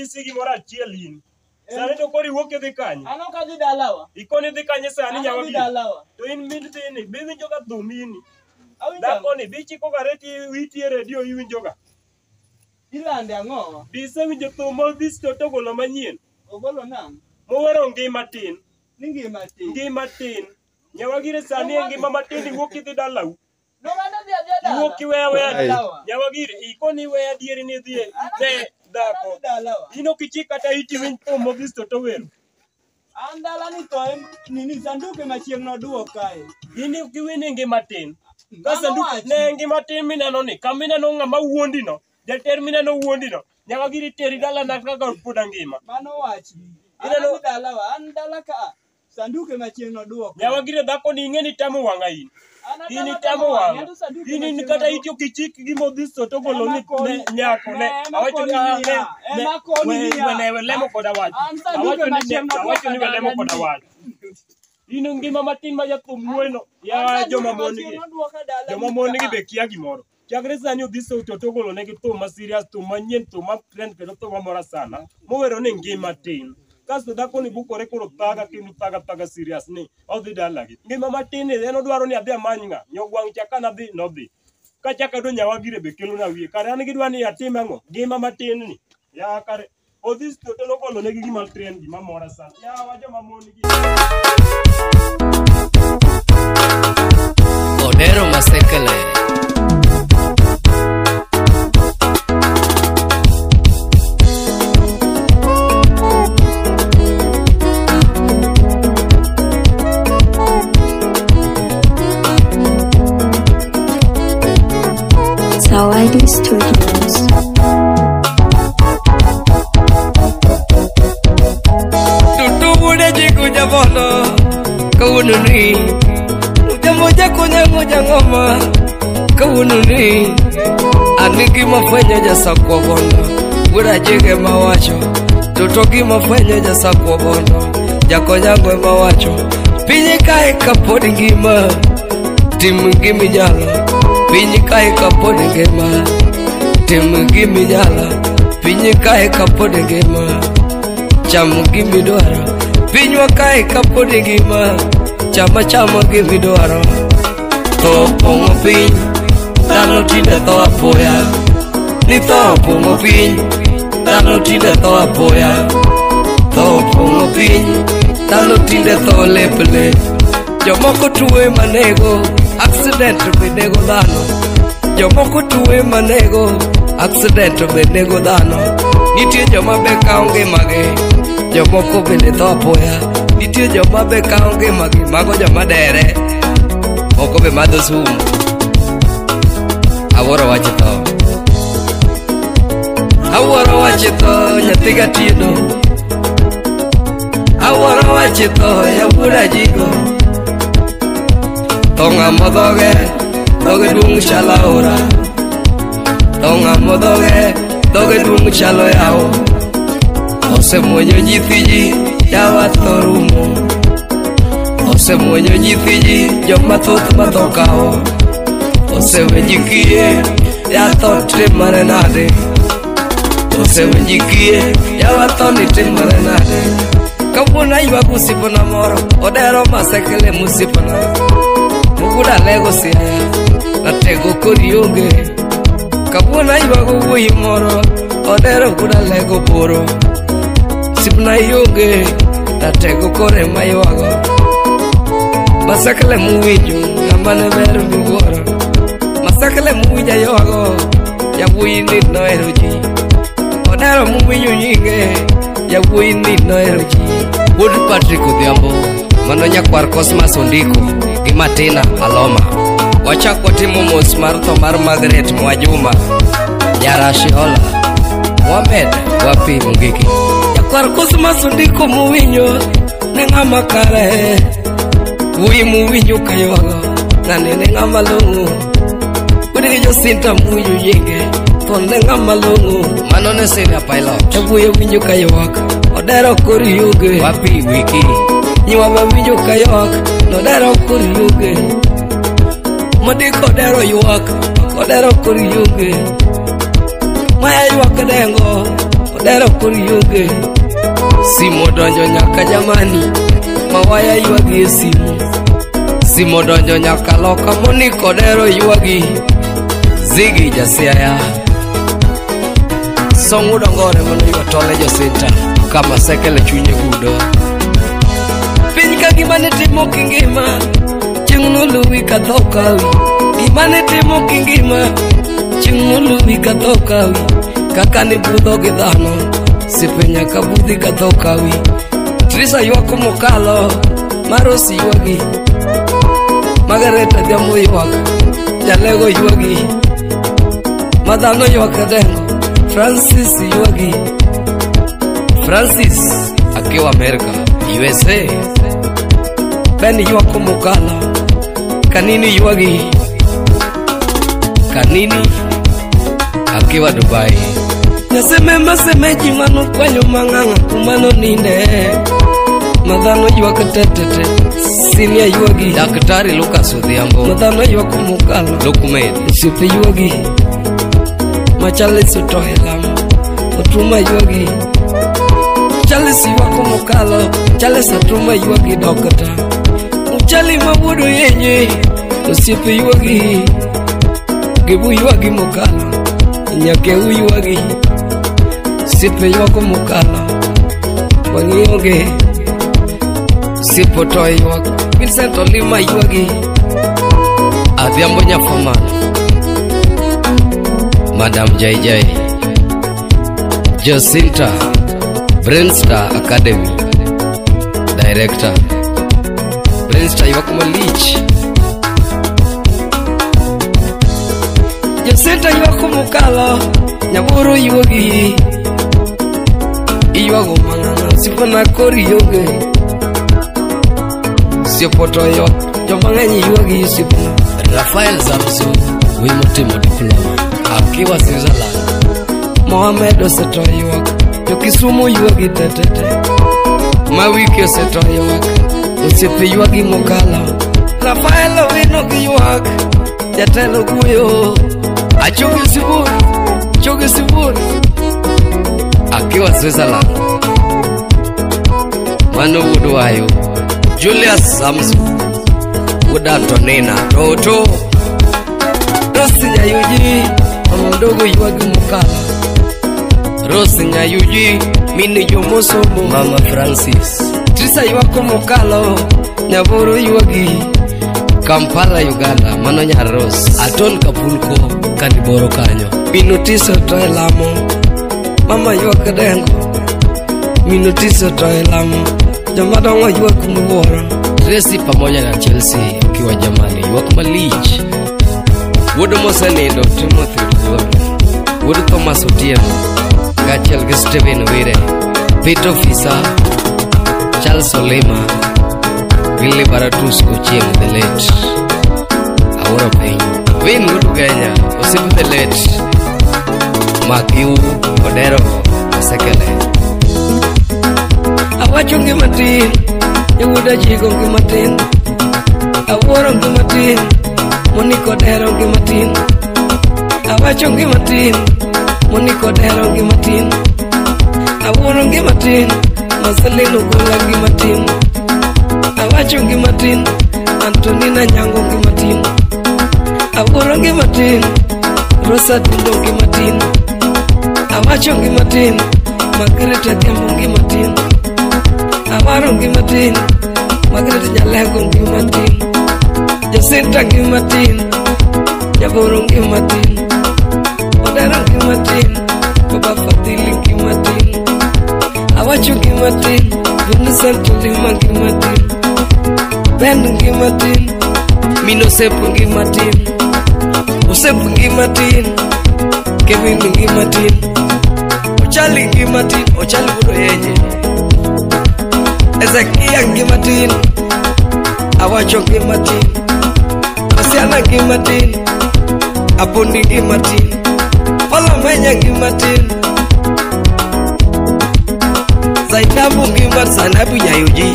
anyisi gimoro achiel in. Sani to kori wuok idhi kanye? Ano ka dhi dalawa. Ikoni dhi kanye sani nyawagi? Dalawa. To in midhini, biwinjo ka dhumini. Dakoni, bichiko ga reti witi e redio iwinjoga. Ilande ang'o? Bisewinjo thum modhis to togolo manyien. Ogolo nang'? Mowero ngima tin. Ni ngima tin. Ngima tin. Nyawagire sani e ngima matin iwuok idhi dalau. No mana dhi adhi dalawa. Iwuok iweya dalawa. Nyawagire, ikoni iweya dieri ni dhi ne dhako. Ino kichik kata iti winj thum modhis to towero. An dala ni to nini sanduke machieng' noduok kae. Ini kiwini ngima tin. Ka sanduke ne ngima tin mineno ni. Kamineno ng'ama wuondi no. Jater mineno wuondi no. Nyawagire teri dala na kaka puda ngima. Mano wachi. Ineno dalawa. An dala ka sanduke machieng' noduok. Nyawagire dhako ni ing'eni tamo wang'a in. Ini tamo wang'a. Ini kata itiyo kichik gimodhis to togolo ni nyako ne. Awacho ni ne lemo koda wach. Awacho ni lemo koda wach. Ino ngima matin ma jathum nuoyno. Ya joma mon gi be kia gimoro. Chakre sani odhis to togolo negi thum ma serious, thum manyien, thum ma trend kendo thum mamora sana. Mowero ni ngima tin. Kasto dhako ni bukore koro thaga kendo thaga serious ni odhi dalagi. Ngima matin en odwaro ni adhi amany ng'a. Nyogwang' chaka nadhi nodhi. Ka chaka do Nyawagire be kelo na wiye. Kare an gidwa ni atim ang'o? Ngima matin ni. Ya kare odhis to nogolo negi gima trend gima mora sana. Ya wajo mamon gi. Odero Masekele. Sawaidi Studios. Tutu bude jiku jabolo kawununi ujamoja kunya moja ngoma kawununi aniki mafanya jasa kwa bondo buda jige mawacho tutoki mafanya jasa kwa bondo jako nyangwe mawacho pinye kae kapodi ngima timu ngimi jalo pinyi kae kapode ngema timu gimi jala pinyi kae kapode ngema chamu gimi dwaro pinywa kae kapode ngema chama gimi dwaro to pongo piny dhano tinde tho apoya ni tho pongo piny dhano tinde tho apoya tho pongo piny dhano tinde tho leple jomoko tuwe manego accident be nego dhano jomoko tuwe manego accident be nego dhano nitie joma be kawo ngimagi jomoko bende tho apoya nitie joma be kawo ngimagi mago joma dere moko be madho sum awuoro wach tho nyathi gatieno awuoro wach tho yawuora jigo Tonga modoge, doge dung chalaura. Tonga modoge, doge dung chalo yao. Ose mwenyo jithiji, yawa torumo. Ose mwenyo jithiji, joma thoth matokao. Ose wenjikie, ya thotre marenade. Ose wenjikie, yawa thoni te marenade. Kabuna iwa kusipona moro, Odero Masekele musipona. Muguda lego siya, natego korioge. Kabuna iwa kuhui moro, Odero kuda lego poro. Sipna yoge, natego kore maiwago. Masekele muwinyu, namane veru mugoro. Masekele muwija yogo, ya wini no eroji. Odero muwinyu nyinge, ya wini no eroji. Wood Patrick Odhiambo, mano nyakwar Cosmas Ondiko, gi Martina Aloma. Wachako timo mos mar tho mar Margaret Mwajuma, nyara Shiola, Mohamed Wapi Mungiki. Nyakwar Cosmas Ondiko muwinyo, ne ng'ama kare. Wuyi muwinyo kayogo, nane ne ng'ama longo. Kudigi Josinta muwinyo yenge, to ne ng'ama longo. Mano ne senior pilot, wuyi winyo kayogo. Odero kori yuge Wapi wiki Nyiwa winjo kayok Nodero kori yuge Modiko odero yuak Odero kori yuge Maya yuak dengo dero kurioge simo donjo nyaka jamani mawaya yuagi simu simo donjo nyaka loka moniko dero yuagi Ziggy Jasiaya songu dongore mano yotole Jacinta kama sekele chunye gudo piny ka gimane timo kingima ching'no luwi ka dhokawi gimane timo kingima ching'no luwi ka dhokawi kaka ni budho gi dhano sipe nyaka budhi ka dhokawi Trisa yuako mokalo Marosi yuagi Margareta Diambo yuak Jalego yuagi Madano yuak dengo Francis yuagi Francis akiwa Amerika USA Ben yuako mokalo Kanini yuagi Kanini akiwa Dubai Naseme masemeji manu kwanyo manganga kumano ninde Madano yuaka tetete Sinia yuagi Daktari Lucas Odhiambo Madano yuako mukalo Lokumed Sipe yuagi Machale sutohe lama Otuma yuagi Chale siwako mukalo Chale satuma yuagi dokata Uchali mabudu yenye Sipe yuagi Gibu yuagi mukalo Nyake yuagi Sipe yuako mukalo Wangioge Sipo toy yuak Vincent Olima yuagi Adhiambo Nyafamano Madam JJ Jacinta Brainstar Academy Director Brainstar yuak malich Jacinta yuak mukalo Nyaburo yuagi Iwago mangana Sipo nakori yoge Sipo toyo Jomanganyi yuagi sipo Rafael Zamsu Wimotimo diploma Akiwa Switzerland Mohamed Oseto yuak Yokisumo yuagi tetete Mawiki Oseto yuak Usipe yuagi mokala Rafael Ovino yuak Jatelo guyo Achogi sibur Chogi sibur Akiwa Switzerland Manu Wuduayo Julius Samsu Wood Antonina Toto Rosi Nyayuji Mamondogo yuagi mukala Rosi Nyayuji Mini Jomosomo Mama Francis Trisa yuako mukalo Nyaboro yuagi Kampala Uganda Mano Nyaros Aton Kapulko Kaniboro kanyo Minutiso toe lamo Mama yuaka dengo Minutiso toe lamo Jamadongo yuak mugoro Tracy pamoja na Chelsea ukiwa jamani yuak malich Wood Mosenendo Timothy Wood Thomas Otieno Gachel Steven Wire Peter Fisa Charles Olema Willy Baratus Kuchiem the late Aura Payne Wayne Wood Kenya Osipu the late Matthew Odero Sekele Awachungi matin Yawuda jigo ngi matin Aworo ngi matin Moniko dero ngi matin Awachungi matin Moniko dero ngi matin Aworo ngi matin Masalino gula ngi matin Awachungi matin Antonina Nyango ngi matin Aworo ngi matin Rosa Dindo ngi matin Awachungi matin Margareta Diambo ngi matin Awaro ngi matin Margareta Jalego ngi matin Jacinta ngi matin Nyaboro ngi matin Odero ngi matin Baba Fadili ngi matin Awacho ngi matin Vincent Olima ngi matin Ben ngi matin Mino Sepu ngi matin Usepu ngi matin Kevin ngi matin Ochali ngi matin Ochali budo yenye Ezekia ngi matin Awacho ngi matin Asiana ngi matin Apundi ngi matin Palomenya ngi matin Zainabu ngi matin Zainabu Nyayuji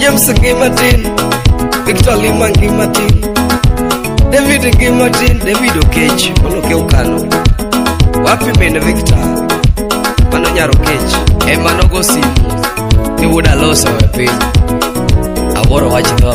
James ngi matin Victor Lima ngi matin David ngi matin David Okech Oloke Ukano Wapi min Victor mano nyaro kech ema nogo simu ni wuda loso e piny awuoro wach tho